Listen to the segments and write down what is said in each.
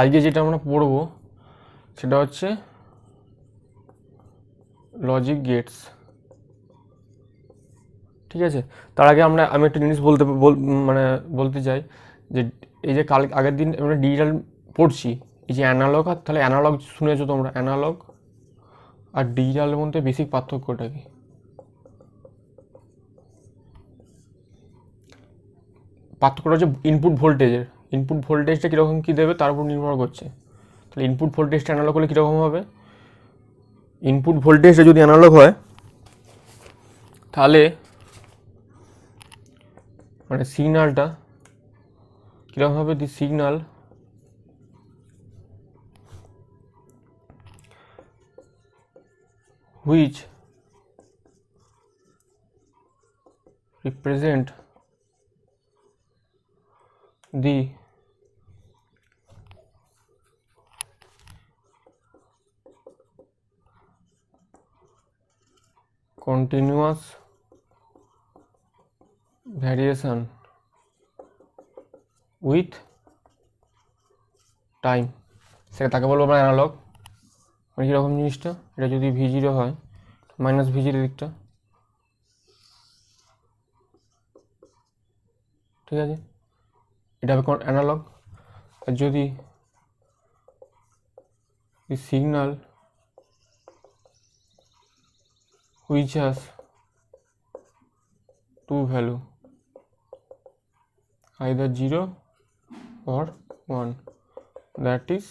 আজকে যেটা আমরা পড়ব সেটা হচ্ছে লজিক গেটস। ঠিক আছে, তার আগে আমি একটা জিনিস বলতে চাই যে এই যে আগের দিন আমরা ডিজিটাল পড়ছি, এই যে অ্যানালগ, আর তাহলে অ্যানালগ শুনেছো তোমরা, অ্যানালগ আর ডিজিটালের মধ্যে বেসিক পার্থক্যটা কি? পার্থক্যটা হচ্ছে ইনপুট ভোল্টেজটা কীরকম কী দেবে তার উপর নির্ভর করছে। তাহলে ইনপুট ভোল্টেজটা অ্যানালগ হলে কীরকম হবে? ইনপুট ভোল্টেজটা যদি অ্যানালগ হয় তাহলে মানে সিগন্যালটা কীরকম হবে? The signal which represent the continuous variation with time, সেটা তাকে বলবো আমরা অ্যানালগ। মানে কীরকম জিনিসটা, এটা যদি V0 হয় মাইনাস V0 দিকটা, ঠিক আছে, এটা হবে অ্যানালগ। আর যদি signal which has two value either 0 or 1, that is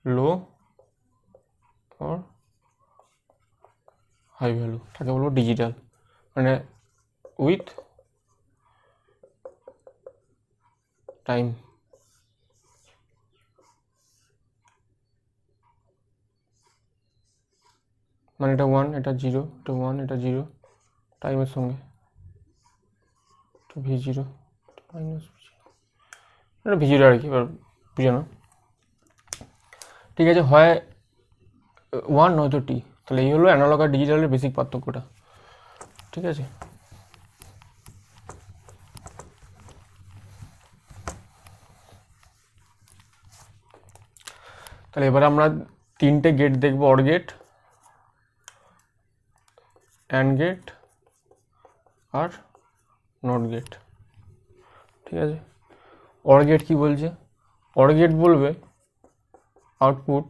low or high value, তাকে বলবো ডিজিটাল। মানে উইথ টাইম, মানে এটা 1, এটা 0, এটা 1, এটা 0 টাইমের সঙ্গে, V0 মাইনাস এটা V0 আর কি, এবার বুঝানো। ঠিক আছে, হয় 1 নয়তো T। তাহলে এই হলো অ্যানালগ আর ডিজিটালের বেসিক পার্থক্যটা। ঠিক আছে, তাহলে এবার আমরা 3টে গেট দেখবো, অর গেট, অ্যান্ড গেট আর নট গেট। ঠিক আছে, অর গেট কি বলছে? অর গেট বলবে আউটপুট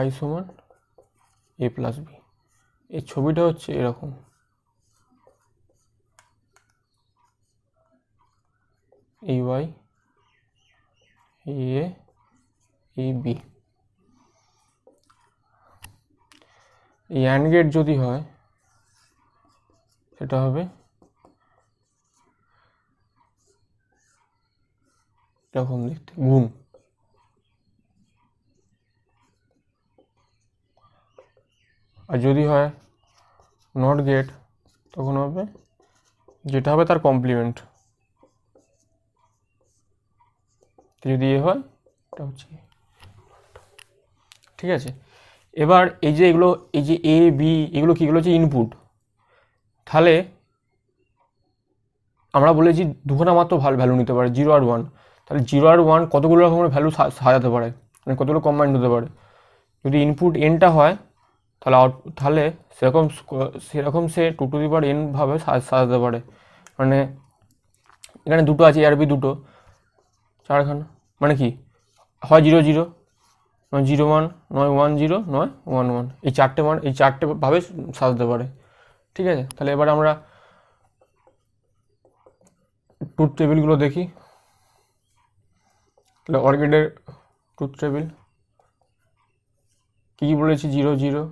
y সমান a প্লাস b। এই ছবিটা হচ্ছে এরকম, এই y, এই a, এই b। এই অ্যান্ড গেট যদি হয় সেটা হবে এরকম দেখতে, গুণ। আর যদি হয় নট গেট তখন হবে যেটা হবে তার কমপ্লিমেন্ট। যদি এ হয় এটা হচ্ছে, ঠিক আছে। এবার এই যে এগুলো, এই যে এ বি, এগুলো কি, এগুলো হচ্ছে ইনপুট। তাহলে আমরা বলেছি দুখানা মাত্র ভ্যালু নিতে পারে, 0 আর 1। তাহলে 0 আর 1 কতগুলো রকমের ভ্যালু সাজাতে পারে, মানে কতগুলো কম্বাইন্ড হতে পারে। যদি ইনপুট এনটা হয় তাহলে সেরকম সে 2n ভাবে সাজাতে পারে। মানে এখানে দুটো আছে, আর বি দুটো, চারখানা, মানে কি হয় 0 0, নয় 0 1, নয় 1 0, নয় 1 1, এই চারটে ভাবে সাজাতে পারে। ঠিক আছে, তাহলে এবার আমরা ট্রুথ টেবিলগুলো দেখি। তাহলে অর গেটের ট্রুথ টেবিল কী কী বলেছি? 0 0,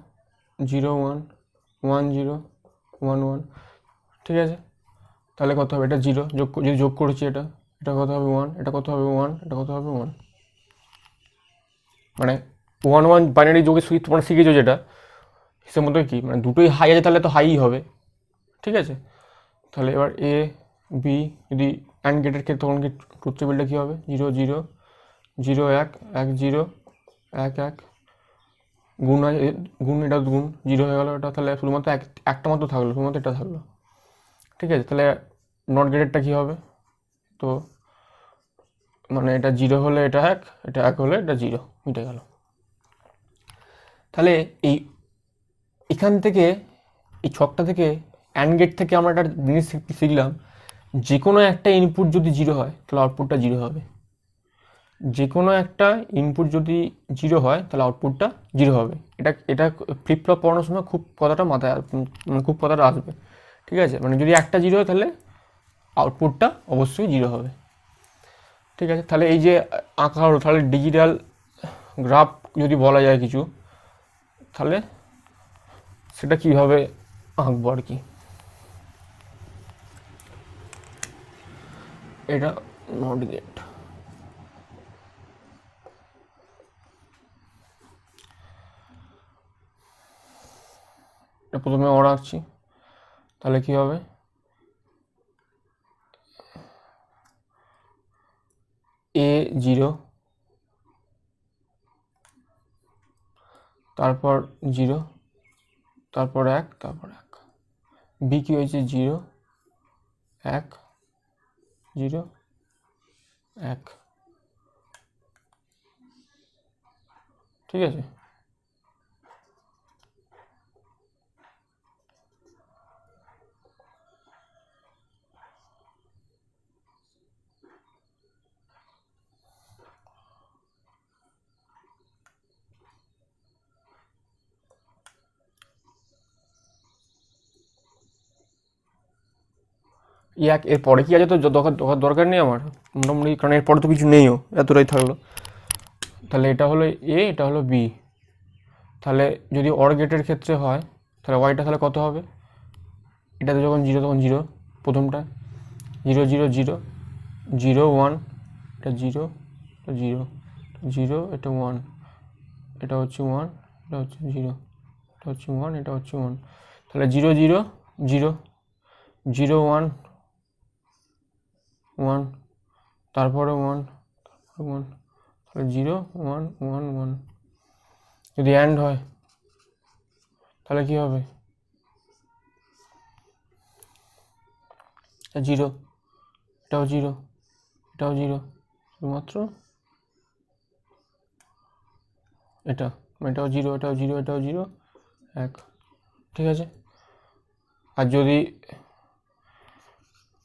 0 1, 1 0, 1 1। ঠিক আছে, তাহলে কত হবে? এটা 0 যদি যোগ করেছি, এটা কত হবে? 1, এটা কত হবে? 1, এটা কত হবে? 1। মানে 1 1 বাইনারি যোগের সুইচ তোমরা শিখেছো যেটা, হিসেব মতো কি, মানে দুটোই হাই আছে তাহলে তো হাইই হবে। ঠিক আছে, তাহলে এবার এ বি যদি অ্যান্ড গেটের ক্ষেত্রে তখন কি ট্রুথ টেবিলটা কী হবে? 0 0, 0 1, 1 0, 1 1, গুণ এটা গুণ 0 হয়ে গেল, এটা তাহলে শুধুমাত্র একটা মাত্র থাকলো, শুধুমাত্র এটা থাকলো। ঠিক আছে, তাহলে নট গেটেরটা কী হবে? তো মানে এটা 0 হলে এটা 1, এটা 1 হলে এটা 0, মিটে গেল। তাহলে এখান থেকে এই ছকটা থেকে অ্যান্ড গেট থেকে আমরা একটা জিনিস শিখলাম, যে কোনো একটা ইনপুট যদি 0 হয় তাহলে আউটপুটটা 0 হবে। যে কোনো একটা ইনপুট যদি 0 হয় তাহলে আউটপুটটা 0 হবে। এটা ফ্লিপ ফ্লপ পড়ানোর সময় খুব কথাটা মাথায় মানে খুব কথাটা আসবে, ঠিক আছে? মানে যদি একটা 0 হয় তাহলে আউটপুটটা অবশ্যই 0 হবে, ঠিক আছে? তাহলে এই যে আঁকা হলো, তাহলে ডিজিটাল গ্রাফ যদি বলা যায় কিছু, তাহলে সেটা কীভাবে আঁকবো আর কি। এটা নট গেট, এটা প্রথমে অর আঁকছি, তাহলে কি হবে, A0, তারপর 0, তারপর 1, তারপর 1। বি কি হয়েছে 0, 1, 0, 1, ঠিক আছে? এরপরে কি আছে তো দরকার নেই আমার মোটামুটি, কারণ এরপরে তো কিছু নেইও, এতটাই থাকলো। তাহলে এটা হলো এ, এটা হলো বি। তাহলে যদি অর গেটের ক্ষেত্রে হয় তাহলে ওয়াইটা তাহলে কত হবে, এটাতে যখন 0 তখন 0, প্রথমটা 0 0 0 0 1, এটা 0, এটা 0 0, এটা 1, এটা হচ্ছে 1, এটা হচ্ছে 0, এটা হচ্ছে 1, এটা হচ্ছে 1। তাহলে 0 0 0 0 1 1, তারপরে 1, তারপরে 1, তাহলে 0 1 1 1। যদি অ্যান্ড হয় তাহলে কি হবে, 0, এটাও 0, এটাও 0, শুধুমাত্র এটাও 0, এটাও 0, এটাও 0, 1, ঠিক আছে? আর যদি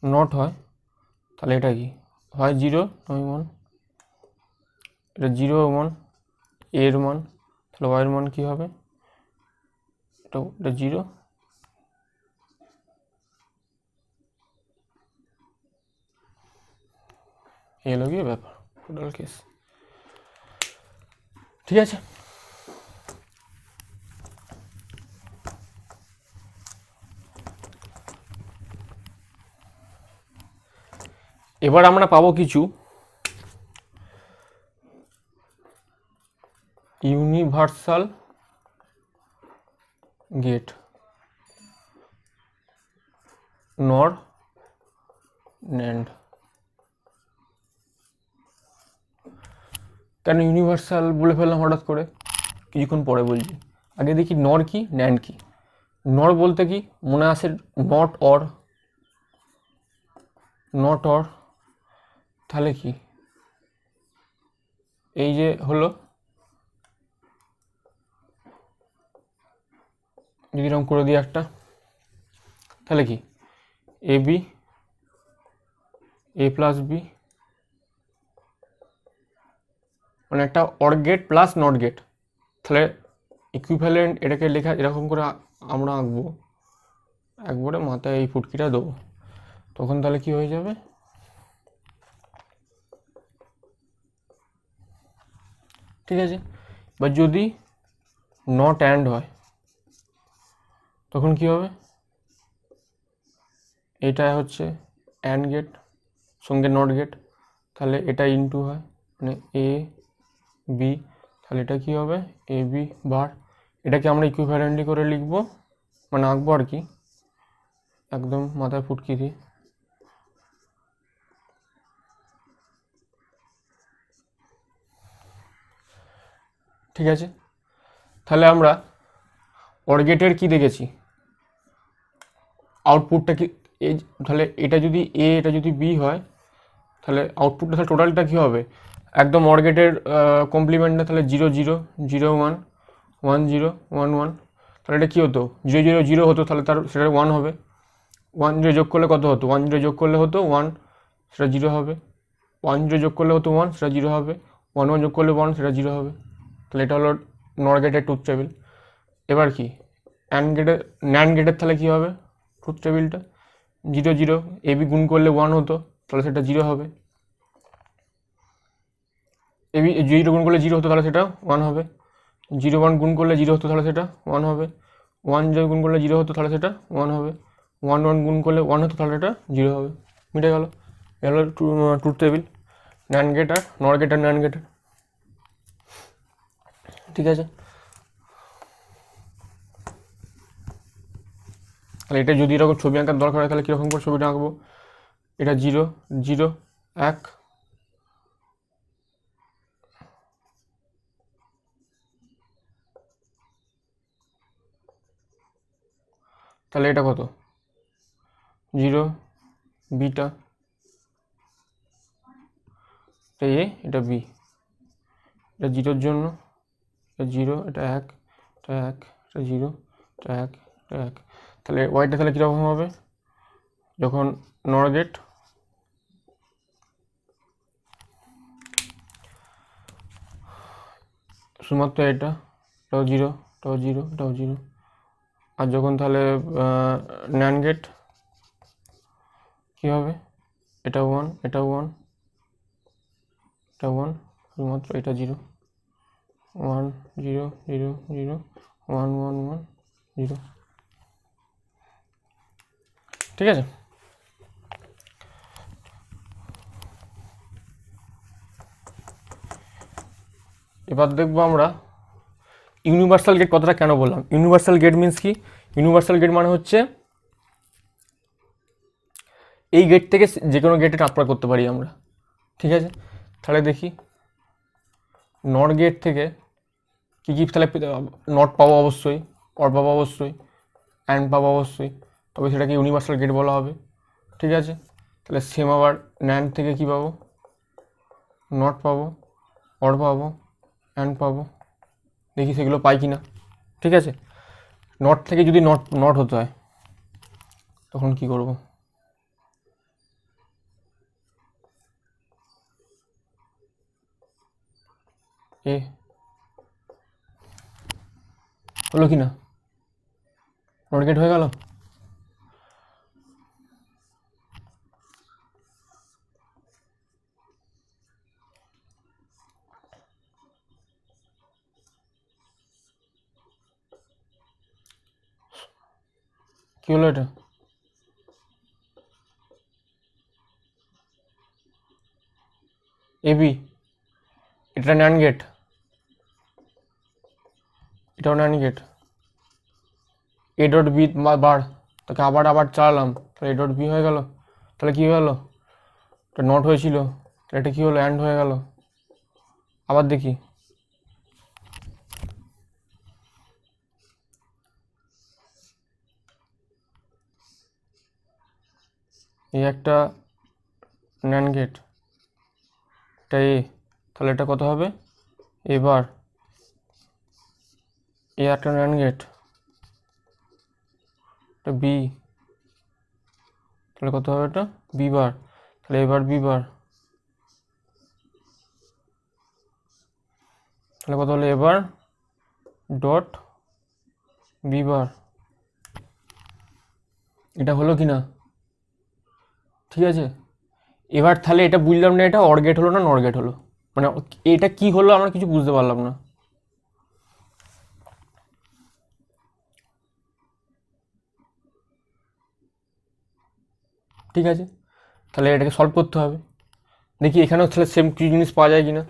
নট হয় তাহলে এটা কি হয়, 0 নয় 1, এটা 0 1 এর মান, তাহলে ওয়াইয়ের মান কী হবে, এটা 0, এলো গিয়ে ব্যাপার, টোটাল কেস, ঠিক আছে? এবার আমরা পাবো কিছু ইউনিভার্সাল গেট, নর ন্যান্ড। কেন ইউনিভার্সাল বলে ফেললাম হঠাৎ করে, কিছুক্ষণ পরে বলছি। আগে দেখি নর কি, ন্যান্ড কি। নর বলতে কি মনে আসে, নট অর, নট অর, তাহলে কি এই যে হলো, যদি এরকম করে দিই একটা, তাহলে কি A B, A plus B, মানে একটা or gate plus not gate. তাহলে ইকুইভ্যালেন্ট এটাকে লেখা এরকম করে আমরা আঁকবো, একবারে মাথায় এই ফুটকিটা দেবো, তখন তাহলে কি হয়ে যাবে, ঠিক আছে? বা যদি নট অ্যান্ড হয় তখন কি হবে, এটা হচ্ছে অ্যান্ড গেট সঙ্গে নট গেট, তাহলে এটা ইনটু হয়, মানে এ বি, তাহলে এটা কি হবে এ বি বার। এটাকে আমরা ইকুইভ্যালেন্টলি করে লিখবো, মানে আঁকবো আর কি, একদম মাথায় ফুটকি দিয়ে। ঠিক আছে, তাহলে আমরা অর গেটের কি দেখেছি, আউটপুটটা কি, এই তাহলে এটা যদি এ, এটা যদি বি হয়, তাহলে আউটপুটটা তাহলে টোটালটা কী হবে, একদম অর গেটের কমপ্লিমেন্টটা তাহলে 0 0 0 1 1 0 1 1, তাহলে এটা কী হতো 0 0 0 হতো, তাহলে তার সেটা 1 হবে। 1 0 যোগ করলে কত হতো, 1 0 যোগ করলে হতো 1, সেটা 0 হবে। 1 0 যোগ করলে হতো 1, সেটা 0 হবে। 1 1 যোগ করলে 1, সেটা 0 হবে। তাহলে এটা হলো নর গেটের ট্রুথ টেবিল। এবার কি ন্যান্ড গেটের তাহলে কী হবে ট্রুথ টেবিলটা, 0 0 এবি গুণ করলে 1 হতো, তাহলে সেটা 0 হবে। এবি 0 গুণ করলে 0 হতো, তাহলে সেটা 1 হবে। 0 1 গুণ করলে 0 হতো, তাহলে সেটা 1 হবে। 1 0 গুণ করলে 0 হতো, তাহলে সেটা 1 হবে। 1 1 গুণ করলে 1 হতো, তাহলে এটা 0 হবে। মিটে গেল। এ হলো ট্রুথ টেবিল ন্যান্ড গেট আর নর গেট আর ন্যান্ড গেটের। ঠিক আছে, তাহলে এটা যদি এরকম ছবি আঁকার দরকার হয় তাহলে কীরকম করে ছবিটা আঁকবো, এটা 0 0 1, তাহলে এটা কত 0 বিটা, এটা এ এটা বি, এটা 0-র জন্য এটা 0, এটা 1, এটা 1, এটা 0, এটা 1, এটা 1। তাহলে ওয়াইটা তাহলে কীরকম হবে, যখন নর গেট শুধুমাত্র এটাও 0, এটাও 0, এটাও 0, আর যখন তাহলে ন্যান্ড গেট কী হবে, এটা 1, এটা 1, এটা 1, শুধুমাত্র এটা 0, 1 0 0 0 1 1 1 0। ঠিক আছে, এবার দেখবো আমরা ইউনিভার্সাল গেট কথাটা কেন বললাম। ইউনিভার্সাল গেট মিন্স কি, ইউনিভার্সাল গেট মানে হচ্ছে এই গেট থেকে যে কোনো গেটে ট্রান্সফার করতে পারি আমরা। ঠিক আছে, তাহলে দেখি নট গেট থেকে কী কী, তাহলে নট পাবো অবশ্যই, অর পাবো অবশ্যই, অ্যান্ড পাবো অবশ্যই, তবে সেটাকে ইউনিভার্সাল গেট বলা হবে। ঠিক আছে, তাহলে সেম আবার ন্যান্ড থেকে কী পাবো, নট পাবো, অর পাবো, অ্যান্ড পাবো, দেখি সেগুলো পাই কি না। ঠিক আছে, নট থেকে যদি নট নট হতে হয় তখন কি করব, এ হলো কি না, নট গেট হয়ে গেল। কি হলো এটা, এবি, এটা ন্যান্ড গেট, এটাও NAND gate, A dot B bar, তাকে আবার আবার চালালাম, তাহলে এ ডট বি হয়ে গেল। তাহলে কী হয়ে গেল, এটা নট হয়েছিল, এটা কী হলো, অ্যান্ড হয়ে গেল। আবার দেখি, এই একটা ন্যান্ড গেট, এটা এ, তাহলে এটা কত হবে, এবার এ একটা ন্যান্ড গেট, এটা বি, তাহলে কত হবে, এটা বি বার, তাহলে এবার বি বার, তাহলে কত হলো, এবার ডট বি বার। এটা হলো কি না, ঠিক আছে। এবার তাহলে এটা বুঝলাম না, এটা অর গেট হলো না নর গেট হলো, মানে এটা কি হলো আমরা কিছু বুঝতে পারলাম না। ঠিক আছে, তাহলে এটাকে সলভ করতে হবে। দেখি এখানেও তাহলে সেম কিছু জিনিস পাওয়া যায় কি না।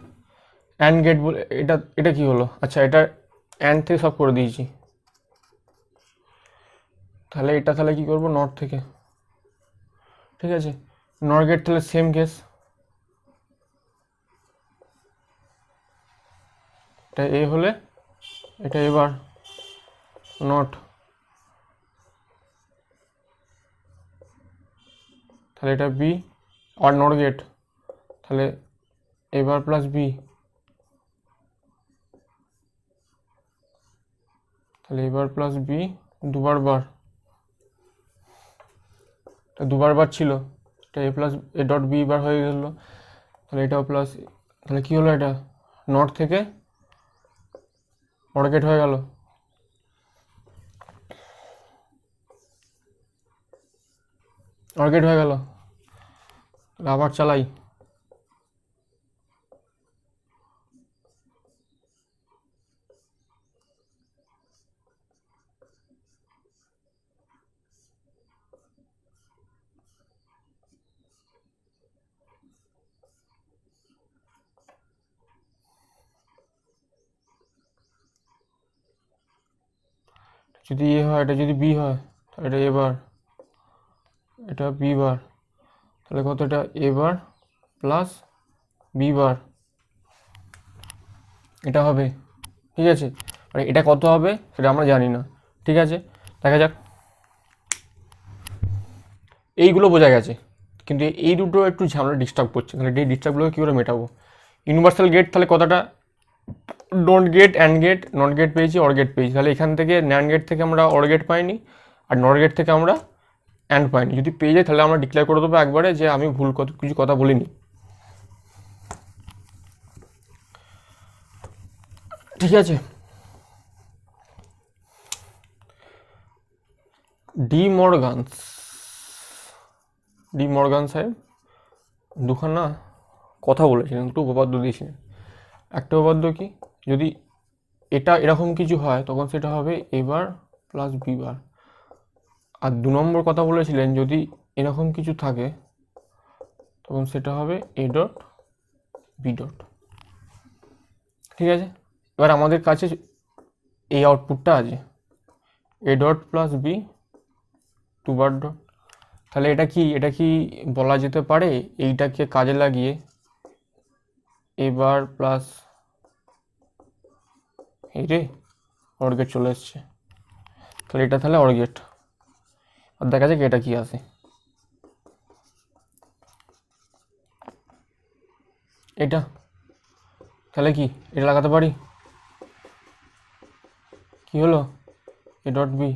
অ্যান্ড গেট বলে এটা, এটা কি হলো, আচ্ছা এটা অ্যান্ড থেকে সব করে দিয়েছি, তাহলে এটা তাহলে কি করব, নট থেকে। ঠিক আছে, নর গেট তাহলে সেম কেস, এটা এ হলে এটা এবার নট, তাহলে এটা বি আর নট গেট, তাহলে এ বার প্লাস বি, তাহলে এ বার প্লাস বি দুবার বার, দুবার বার ছিল, এটা A plus A dot B bar হয়ে গেল। তাহলে এটাও প্লাস, তাহলে কি হলো, এটা নট থেকে অর গেট হয়ে গেল। অর গেট হয়ে গেল। আবার চালাই। যদি এ হয়, এটা যদি বি হয়, তাহলে এটা এ বার, এটা বি বার, তাহলে কত, এটা এ বার প্লাস বি বার, এটা হবে। ঠিক আছে, আর এটা কত হবে সেটা আমরা জানি না। ঠিক আছে, দেখা যাক। এইগুলো বোঝা গেছে, কিন্তু এই দুটো একটু ঝামেলা ডিস্টার্ব করছে। তাহলে এই ডিস্টার্বগুলো কী করে মেটাবো? ইউনিভার্সাল গেট, তাহলে কথাটা don't gate, and gate, not gate পেয়েছি, অর গেট পেয়েছি। তাহলে এখান থেকে ন্যান্ড গেট থেকে আমরা অর গেট পাইনি, আর নট গেট থেকে আমরা অ্যান্ড পাইনি। যদি পেয়ে যাই তাহলে আমরা ডিক্লেয়ার করে দেবো একবারে যে আমি ভুল কিছু কথা বলিনি। ঠিক আছে, ডি মর্গান সাহেব দুখানা কথা বলেছিলেন, দুটো উপপাদ্য দিয়েছিলেন। একটা উপপাদ্য কি, যদি এটা এরকম কিছু হয় তখন সেটা হবে এ বার প্লাস বি বার। আর 2 নম্বর কথা বলেছিলেন, যদি এরকম কিছু থাকে তখন সেটা হবে এ ডট বি ডট। ঠিক আছে, এবার আমাদের কাছে এই আউটপুটটা আছে, এ ডট প্লাস বি দুবার ডট। তাহলে এটা কি বলা যেতে পারে এইটাকে কাজে লাগিয়ে এ বার প্লাস এই রে অর গেট চলে এসছে, তাহলে এটা তাহলে অর গেট। আর দেখা যাক এটা কি আসে। এটা তাহলে কি এটা লাগাতে পারি, কি হলো, এ ডট বি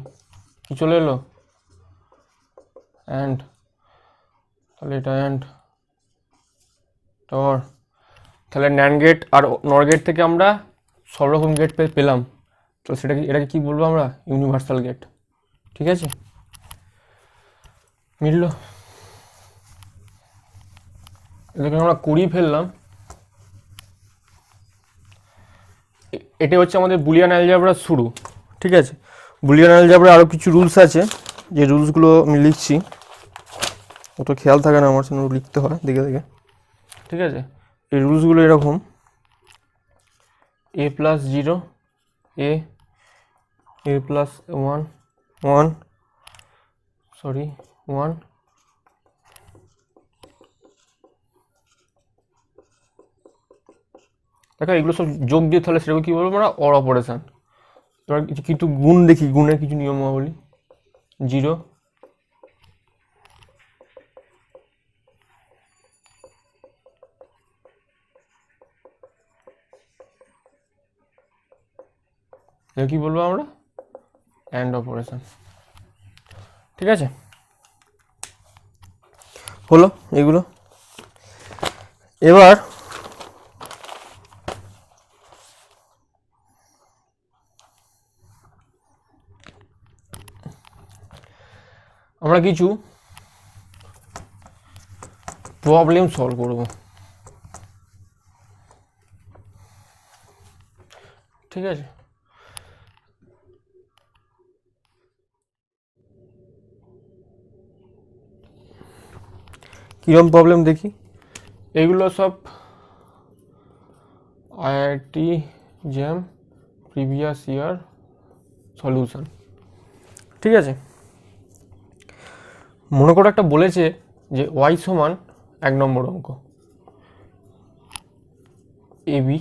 কি চলে এলো, অ্যান্ড, তাহলে এটা অ্যান্ড টর। তাহলে ন্যান্ড গেট আর নর গেট থেকে আমরা সব রকম গেট পেলাম, তো সেটাকে এটাকে কি বলবো আমরা, ইউনিভার্সাল গেট। ঠিক আছে, মিলল। এটাকে আমরা করিয়ে ফেললাম। এটা হচ্ছে আমাদের বুলিয়ান অ্যালজেব্রার শুরু। ঠিক আছে, বুলিয়ান অ্যালজেব্রার আরও কিছু রুলস আছে, যে রুলসগুলো আমি লিখছি, অত খেয়াল থাকে না আমার, সঙ্গে লিখতে হয় দেখে দেখে। ঠিক আছে, এই রুলসগুলো এরকম, এ প্লাস 0 এ, এ প্লাস 1 1, সরি 1, দেখো এগুলো সব যোগ দিয়ে, তাহলে সেটাকে কী বলবো আমরা, অর অপারেশন। এবার কিছু গুণ দেখি, গুণের কিছু নিয়মাবলী। 0 কি বলবো আমরা, অ্যান্ড অপারেশন। ঠিক আছে, হলো এগুলো। এবার আমরা কিছু প্রবলেম সলভ করব। ঠিক আছে, কিরম প্রবলেম দেখি। এগুলো সব IIT jam previous year solution. ঠিক আছে, মনে করো একটা বলেছে যে ওয়াই সমান 1 নম্বর অঙ্ক, এবি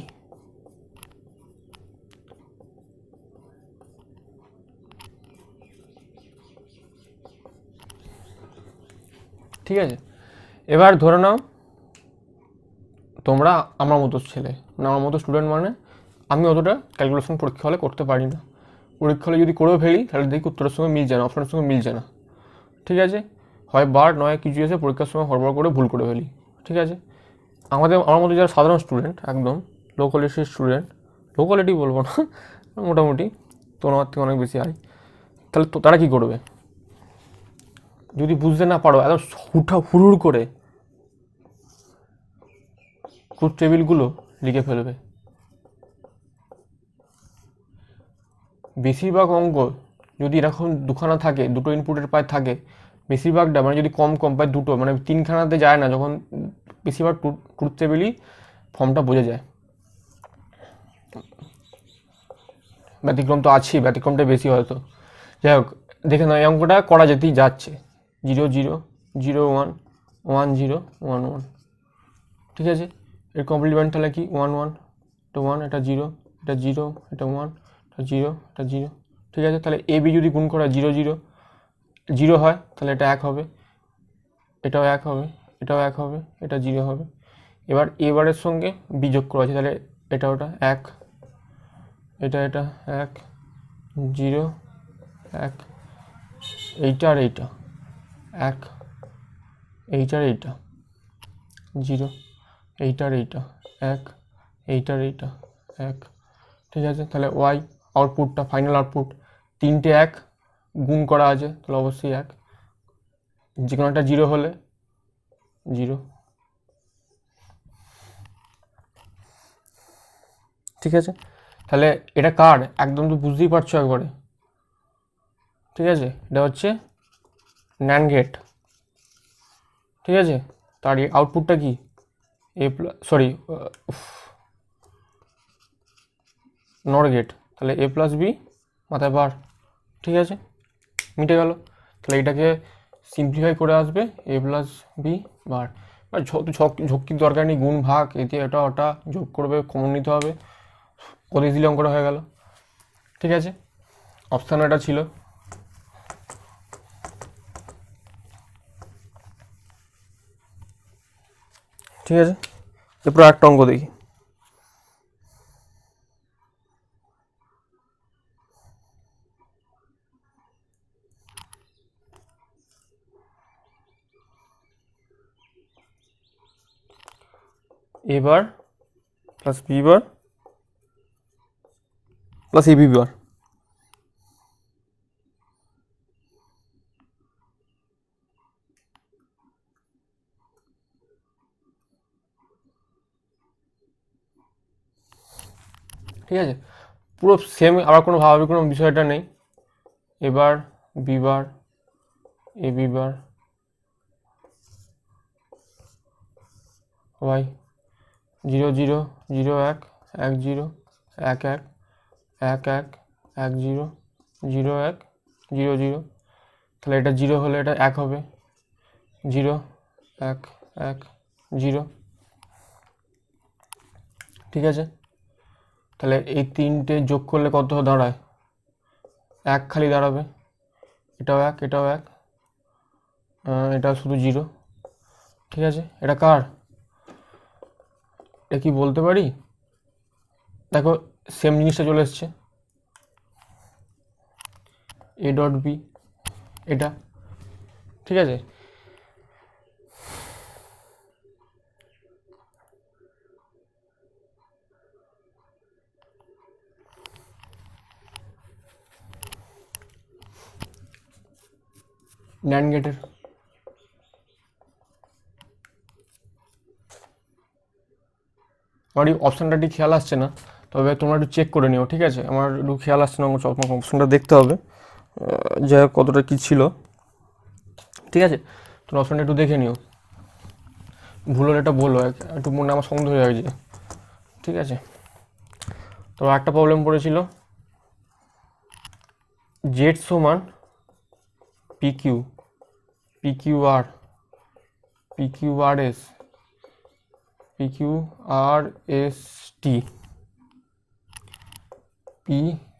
ঠিক আছে। এবার ধরে নাও তোমরা আমার মতো ছেলে, মানে আমার মতো স্টুডেন্ট, মানে আমি অতটা ক্যালকুলেশন পরীক্ষা হলে করতে পারি না। পরীক্ষা হলে যদি করেও ফেলি তাহলে দেখি উত্তরের সঙ্গে মিলছে না, অপশনের সঙ্গে মিলছে না। ঠিক আছে, হয় বার নয় কিছু এসে পরীক্ষার সময় হড়বড় করে ভুল করে ফেলি। ঠিক আছে, আমার মতো যারা সাধারণ স্টুডেন্ট, একদম লো কোয়ালিটির স্টুডেন্ট, লো কোয়ালিটি বলবো না, মোটামুটি তোমার থেকে অনেক বেশি হাই, তাহলে তো তারা কী করবে? যদি বুঝতে না পারো, এত হুড় করে ট্রুথ টেবিলগুলো লিখে ফেলবে। বেশিরভাগ অঙ্ক যদি এরকম দুখানা থাকে, দুটো ইনপুটের পায় থাকে, বেশিরভাগটা মানে যদি কম পায় দুটো, মানে তিনখানাতে যায় না যখন, বেশিরভাগ ট্রুথ টেবিলই ফর্মটা বোঝা যায়। ব্যতিক্রম তো আছেই, ব্যতিক্রমটা বেশি হয়তো। যাই হোক, দেখে না, এই অঙ্কটা করা যেতেই যাচ্ছে। 0 0 0 1 1 0 1 1। ঠিক আছে, এর কমপ্লিমেন্ট তাহলে কি 1 1, এটা 1, এটা 0, এটা 0, এটা 1, এটা 0, এটা 0। ঠিক আছে, তাহলে এ বি যদি গুণ করা 0 0 0 হয় তাহলে এটা 1 হবে, এটাও 1 হবে, এটাও 1 হবে, এটা 0 হবে। এবার এবারের সঙ্গে বি যোগ করা আছে, তাহলে এটা ওটা 1, এটা 1 0 1, এইটা আর এইটা 1, এইটা আর এইটা 0, এইটা আর এইটা 1, এইটা আর এইটা 1। ঠিক আছে, তাহলে ওয়াই আউটপুটটা, ফাইনাল আউটপুট, তিনটে 1 গুণ করা আছে, তাহলে অবশ্যই 1, যে কোনো একটা 0 হলে 0। ঠিক আছে, তাহলে এটা কার একদম তো বুঝতেই পারছো একবারে। ঠিক আছে, এটা হচ্ছে ন্যান্ড গেট। ঠিক আছে, তার আউটপুটটা কি এ প্লাস, সরি, নর গেট, তাহলে এ প্লাস বি মাথায় বার। ঠিক আছে, মিটে গেল। তাহলে এটাকে সিম্পলিফাই করে আসবে এ প্লাস বি বার। ঝক্কির দরকার নেই, গুণ ভাগ এতে এটা ওটা যোগ করবে, কমন নিতে হবে, কত ইজিলি অঙ্কটা হয়ে গেল। ঠিক আছে, অপশান এটা ছিল। ঠিক আছে, এরপর একটা অঙ্ক দেখি। এ বার plus B bar plus A B বার। ঠিক আছে, পুরো সেম, আবার কোনো ভাবাবে কোনো বিষয়টা নেই। এবার বি বার এ বি বার ওয়াই 0 0 0 1 1 0 1 1 1 1 1 0 0 1 0 0। তাহলে এটা 0 হলে এটা 1 হবে, 0 1 1 0। ঠিক আছে, তাহলে এই তিনটে যোগ করলে কত দাঁড়ায়? 1 খালি দাঁড়াবে, এটাও 1, এটাও 1, এটা শুধু 0। ঠিক আছে, এটা কার? এটা কি বলতে পারি? দেখো সেম জিনিসটা চলে এসছে, এ ডট বি, এটা। ঠিক আছে, ন্যান্ড গেটের আমার এই অপশানটা ঠিক খেয়াল আসছে না, তবে তোমরা একটু চেক করে নিও। ঠিক আছে, আমার একটু খেয়াল আসছে না, তোমাকে অপশানটা দেখতে হবে, যাই হোক কতটা কী ছিল। ঠিক আছে, তোমরা অপশানটা একটু দেখে নিও, ভুল হলে এটা বলো, একটু মনে আমার সন্দেহ হয়ে গেছে। ঠিক আছে, তো একটা প্রবলেম পড়েছিল, জেড সমান P Q, P Q R, P Q R S, P Q R S T, P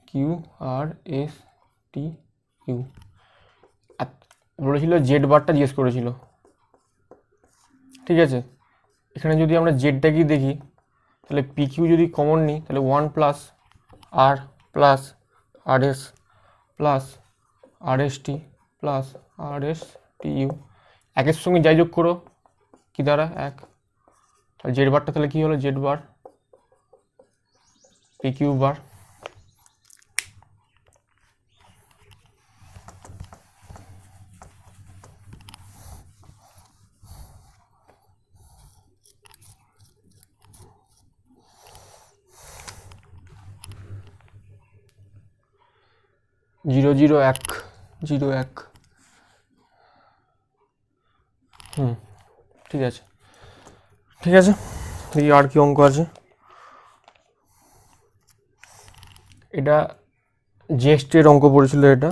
Q R S T U. বলেছিল জেড বারটা জিজ্ঞেস করেছিল। ঠিক আছে, এখানে যদি আমরা জেডটাকেই দেখি তাহলে পি কিউ যদি কমন নিই তাহলে 1 প্লাস আর প্লাস আর এস প্লাস আর এস টি প্লাস আর এস টি ইউ একের সঙ্গে যাই যোগ করো কি দ্বারা 1, তাহলে জেড বারটা তাহলে কী হলো Z bar P Q bar. Zero zero এক জিরো এক ঠিক আছে ঠিক আছে। দেখি আর কি অঙ্ক আছে। এটা জেস্টের অঙ্ক পড়েছিল এটা।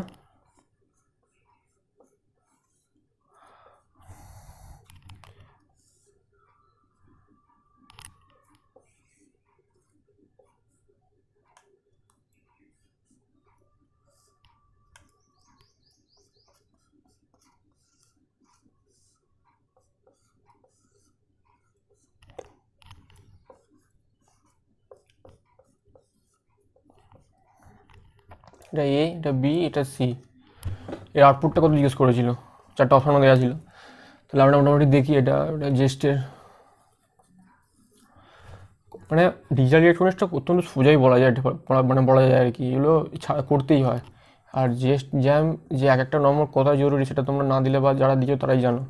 এটা এ, এটা বি, এটা সি। এর আউটপুটটা কত জিজ্ঞেস করেছিল, 4টা অপশানও দেওয়া ছিল। তাহলে আমরা মোটামুটি দেখি এটা জেস্টের মানে ডিজিটাল ইলেকট্রনিক্সটা অত্যন্ত সোজাই বলা যায়, মানে বলা যায় আর কি, এগুলো করতেই হয়। আর জেস্ট জ্যাম যে এক একটা নম্বর কত জরুরি সেটা তোমরা না দিলে বা যারা দিচ্ছ তারাই জানো,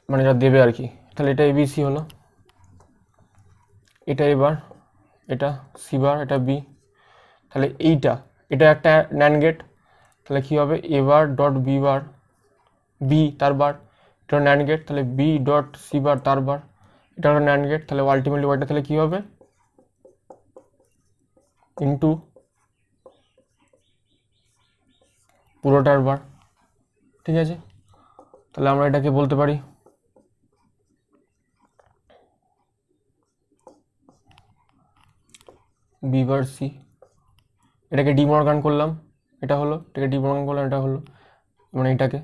মানে যারা দেবে আর কি। তাহলে এটা এবিসি হলো, এটা এবার, এটা সি বার, এটা বি। তাহলে এটা একটা ন্যান্ড গেট, তাহলে কী হবে A bar dot B bar, B তার বার, এটা ন্যান্ড গেট, তাহলে বি ডট সি বার তার বার, এটা হলো ন্যান্ড গেট। তাহলে আলটিমেটলি ওয়াইটা তাহলে কী হবে ইন্টু পুরোটার বার। ঠিক আছে, তাহলে আমরা এটাকে বলতে পারি বি বার সি। এটাকে ডিমর্গান করলাম, এটা হলো, এটাকে ডিমর্গান করলাম, এটা হলো, মানে এটাকে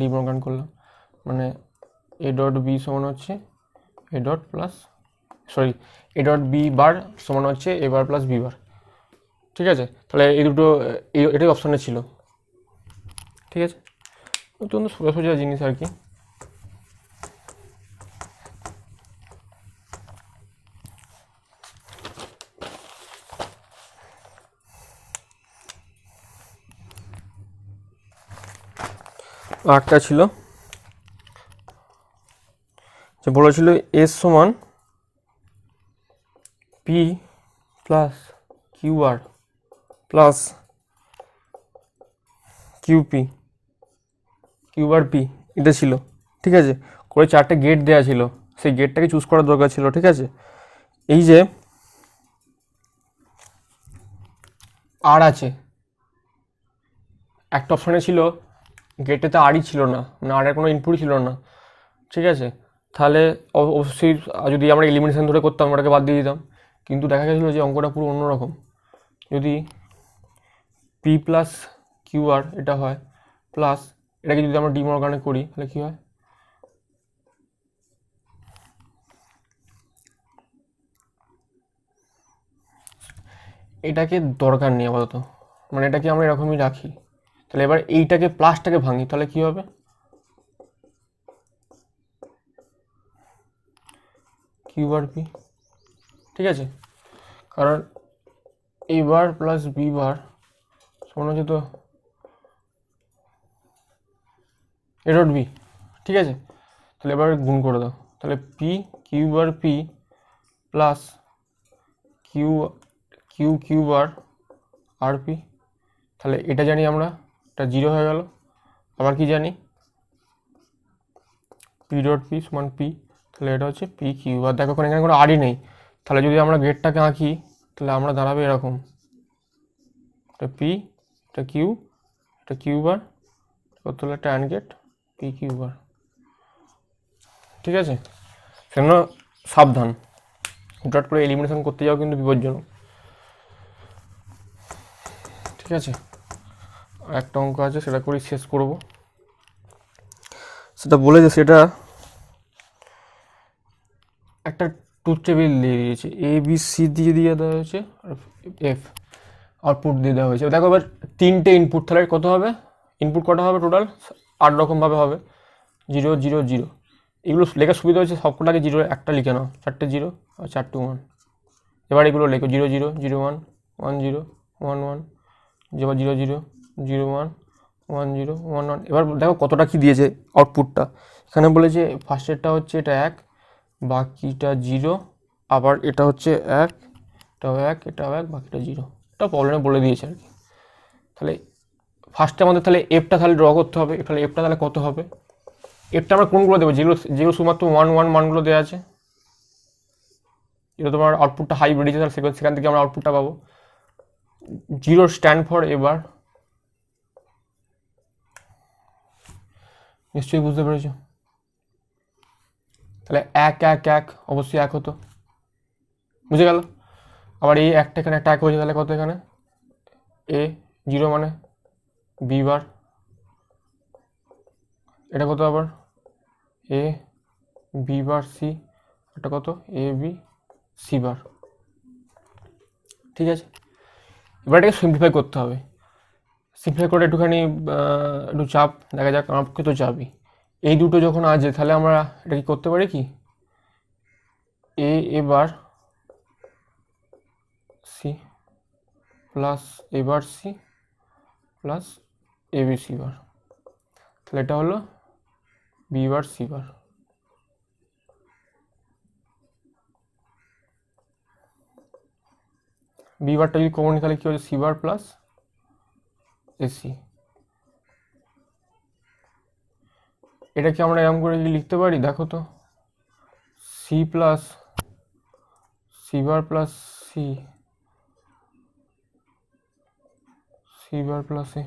ডিমর্গান করলাম, মানে এ ডট বি সমান হচ্ছে A dot plus sorry A dot B bar সমান হচ্ছে এ বার প্লাস বি বার। ঠিক আছে, তাহলে এই দুটো এটাই অপশানে ছিল। ঠিক আছে, অত্যন্ত সোজা সোজা জিনিস আর কি। আটটা ছিল যে বলেছিল এস সমান P plus Q R plus QP Q R P, এটা ছিল। ঠিক আছে, করে 4টে গেট দেওয়া ছিল, সেই গেটটাকে চুজ করার দরকার ছিল। ঠিক আছে, এই যে আর আছে একটা অপশানে ছিল, গেটেতে আরই ছিল না, মানে আরের কোনো ইনপুটই ছিল না। ঠিক আছে, তাহলে অবশ্যই যদি আমরা এলিমিনেশন ধরে করতাম ওটাকে বাদ দিয়ে দিতাম, কিন্তু দেখা গেছিলো যে অঙ্কটা পুরো অন্যরকম। যদি পি প্লাস কিউ আর এটা হয় প্লাস এটাকে যদি আমরা ডিমর্গানে করি তাহলে কী হয়, এটাকে দরকার নেই আপাতত, মানে এটাকে আমরা এরকমই রাখি। তাহলে এবার এইটাকে প্লাসটাকে ভাঙি, তাহলে কী হবে কিউ আর পি। ঠিক আছে, কারণ এ বার প্লাস বি বার সমান হচ্ছে তো এ ডট বি। ঠিক আছে, তাহলে এবার গুণ করে দাও, তাহলে P Q bar P plus Q Q Q bar আর পি। তাহলে এটা জানি আমরা, এটা 0 হয়ে গেল। আবার কি জানি পি ডট পি সমান পি, তাহলে এটা হচ্ছে পি কিউ। আর দেখো এখানে কোনো আরই নেই, তাহলে যদি আমরা গেটটাকে আঁকি তাহলে আমরা দাঁড়াবে এরকম, এটা পি, এটা কিউ, এটা কিউ বার, কত হলো একটা and gate P Q bar. ঠিক আছে, সেজন্য সাবধান, হুটহাট করে এলিমিনেশন করতে যাও কিন্তু বিপজ্জনক। ঠিক আছে, আর একটা অঙ্ক আছে সেটা করেই শেষ করব। সেটা বলে যে সেটা একটা ট্রুথ টেবিল দিয়ে দিয়েছে, এ বি সি দিয়ে দেওয়া হয়েছে, আর এফ আউটপুট দিয়ে দেওয়া হয়েছে। দেখো এবার তিনটে ইনপুট, তাহলে কত হবে, ইনপুট কটা হবে টোটাল, 8 রকমভাবে হবে, 0 0 0। এগুলো লেখার সুবিধা হচ্ছে সবকটাকে 0 একটা লিখে নাও, 4টে 0 আর 4টে 1। এবার এগুলো লেখো 0 0 0 1 1 0 1 1, এবার 0 0 0 1 1 0 1 1। এবার দেখো কতটা কি দিয়েছে আউটপুটটা। এখানে বলেছে ফার্স্টেরটা হচ্ছে এটা 1, বাকিটা 0, আবার এটা হচ্ছে 1, এটাও 1, এটাও 1, বাকিটা 0। এটা প্রবলেমে বলে দিয়েছে আর কি। তাহলে ফার্স্টে আমাদের তাহলে এফটা তাহলে ড্র করতে হবে। তাহলে এফটা তাহলে কত হবে, এফটা আমরা কোনগুলো দেবো, যেগুলো শুধুমাত্র 1 1 মানগুলো দেওয়া আছে, যেটা তোমার আউটপুটটা হাই বেরিয়েছে, তাহলে সেখান থেকে আমরা আউটপুটটা পাবো। 0 স্ট্যান্ড ফর এবার, নিশ্চয়ই বুঝতে পেরেছো। তাহলে 1 1 1 অবশ্যই 1 হতো, বুঝে গেল। আবার এই একটা এখানে একটা 1 হয়েছে, তাহলে কত এখানে এ 0 মানে বি বার, এটা কত আবার এ বি বার সি, এটা কত এ বি সি বার। ঠিক আছে, এবার এটাকে সিম্পলিফাই করতে হবে। সিম্পলিফাই করে একটুখানি একটু চাপ দেখা যাক, আমার পক্ষে তো চাপই। এই দুটো যখন আছে তাহলে আমরা এটা কি করতে পারি কি, এবার সি প্লাস এবার C plus A B C bar, তাহলে এটা হলো B bar C bar. B বারটা যদি কমন তাহলে কি হচ্ছে সি বার প্লাস এসি। এটা কি আমরা এরকম করে লিখতে পারি, দেখো তো, C plus C bar plus C, C bar plus A,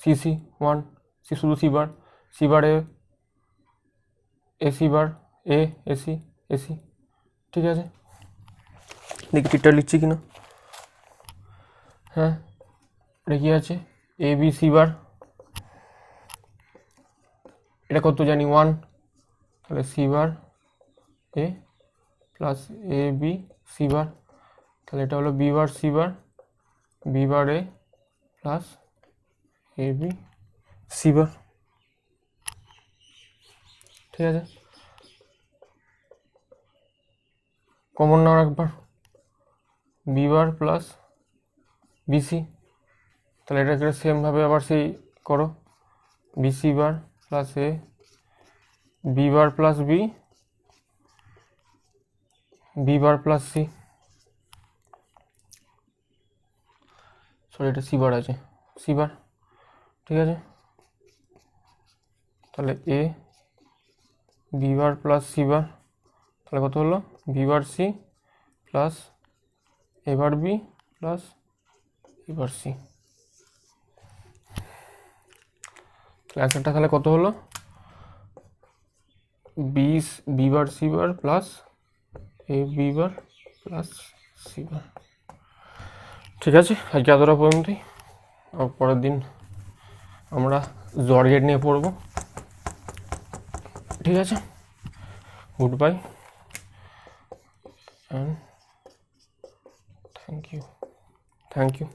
C C 1, C শুধু C bar, C bar A C bar A AC AC. ঠিক আছে, দেখি ঠিকঠাক লিখছি কিনা। হ্যাঁ, এটা কি আছে এ বি সি বার, এটা কত জানি 1, তাহলে C bar A plus A B C bar, তাহলে এটা হলো B bar C bar, B bar A plus A B C bar. ঠিক আছে, কমন নাও একবার, বি বার প্লাস বিসি, তাহলে এটাকে সেমভাবে আবার সেই করো, BC bar plus A B bar plus B, B bar plus C, sorry এটা সি বার আছে, সি বার। ঠিক আছে, তাহলে A B bar plus C bar, তাহলে কত হলো B bar C plus A bar B plus এবার সি। অ্যান্সারটা তাহলে কত হলো, B bar C bar plus A B bar plus C bar. ঠিক আছে, আজকে এতটা পর্যন্তই। পরের দিন আমরা জর্গেট নিয়ে পড়বো। ঠিক আছে, good bye and thank you.